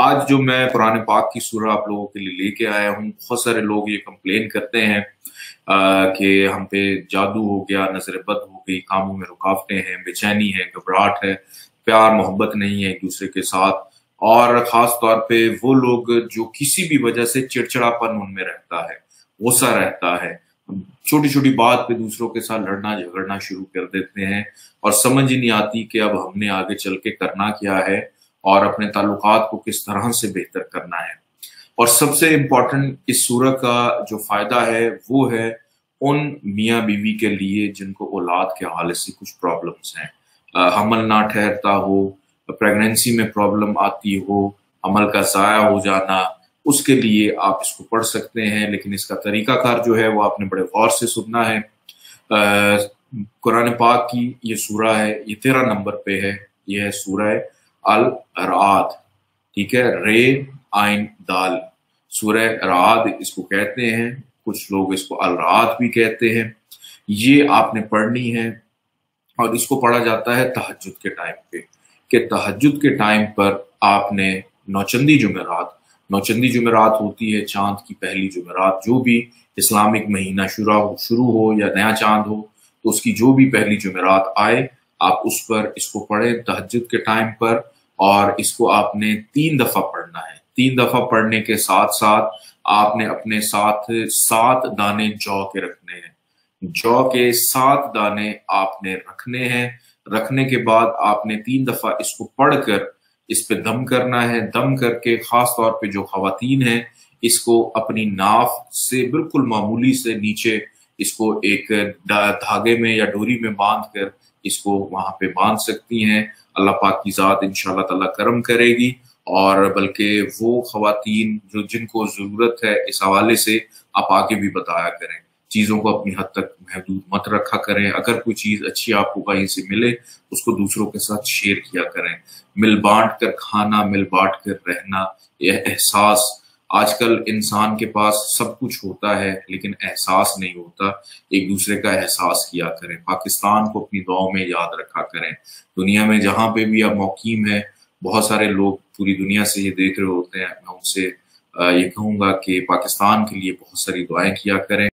آج جو میں قرآن پاک کی سورہ آپ لوگوں کے لیے لے کے آیا ہوں، بہت سارے لوگ یہ کمپلین کرتے ہیں کہ ہم پہ جادو ہو گیا، نظر بد ہو گئی، کاموں میں رکاوٹیں ہیں، بے چینی ہے، گھبراہٹ ہے، پیار محبت نہیں ہے ایک دوسرے کے ساتھ، اور خاص طور پہ وہ لوگ جو کسی بھی وجہ سے چڑچڑاپن ان میں رہتا ہے، غصہ رہتا ہے، چھوٹی چھوٹی بات پہ دوسروں کے ساتھ لڑنا جھگڑنا شروع کر دیتے ہیں، اور سمجھ ہی نہیں آتی کہ اب ہم نے آگے چل کے کرنا کیا ہے اور اپنے تعلقات کو کس طرح سے بہتر کرنا ہے۔ اور سب سے امپورٹنٹ اس سورہ کا جو فائدہ ہے وہ ہے ان میاں بیوی کے لیے جن کو اولاد کے حوالے سے کچھ پرابلمس ہیں، حمل نہ ٹھہرتا ہو، پریگننسی میں پرابلم آتی ہو، حمل کا ضائع ہو جانا، اس کے لیے آپ اس کو پڑھ سکتے ہیں، لیکن اس کا طریقہ کار جو ہے وہ آپ نے بڑے غور سے سننا ہے۔ قرآن پاک کی یہ سورہ ہے، یہ 13 نمبر پہ ہے، یہ ہے سورہ الرعد، ٹھیک ہے، رے آئین دال، سورہ رعد اس کو کہتے ہیں، کچھ لوگ اس کو الرعد بھی کہتے ہیں۔ یہ آپ نے پڑھنی ہے، اور اس کو پڑھا جاتا ہے تہجد کے ٹائم پہ، کہ تہجد کے ٹائم پر آپ نے نوچندی جمعرات ہوتی ہے، چاند کی پہلی جمعرات، جو بھی اسلامک مہینہ شروع ہو یا نیا چاند ہو تو اس کی جو بھی پہلی جمعرات آئے آپ اس پر اس کو پڑھیں تہجد کے ٹائم پر، اور اس کو آپ نے 3 دفعہ پڑھنا ہے۔ 3 دفعہ پڑھنے کے ساتھ ساتھ آپ نے اپنے ساتھ 7 دانے جو کے رکھنے ہیں، جو کے 7 دانے آپ نے رکھنے ہیں۔ رکھنے کے بعد آپ نے 3 دفعہ اس کو پڑھ کر اس پہ دم کرنا ہے۔ دم کر کے خاص طور پہ جو خواتین ہیں اس کو اپنی ناف سے بالکل معمولی سے نیچے اس کو ایک دھاگے میں یا ڈوری میں باندھ کر اس کو وہاں پہ باندھ سکتی ہیں۔ اللہ پاک کی ذات انشاءاللہ تعالیٰ کرم کرے گی، اور بلکہ وہ خواتین جو جن کو ضرورت ہے اس حوالے سے آپ آگے بھی بتایا کریں، چیزوں کو اپنی حد تک محدود مت رکھا کریں، اگر کوئی چیز اچھی آپ کو کہیں سے ملے اس کو دوسروں کے ساتھ شیئر کیا کریں، مل بانٹ کر کھانا، مل بانٹ کر رہنا، یہ احساس۔ آج کل انسان کے پاس سب کچھ ہوتا ہے لیکن احساس نہیں ہوتا، ایک دوسرے کا احساس کیا کریں۔ پاکستان کو اپنی دعاؤں میں یاد رکھا کریں، دنیا میں جہاں پہ بھی آپ مقیم ہیں، بہت سارے لوگ پوری دنیا سے یہ دیکھ رہے ہوتے ہیں، میں ان سے یہ کہوں گا کہ پاکستان کے لیے بہت ساری دعائیں کیا کریں۔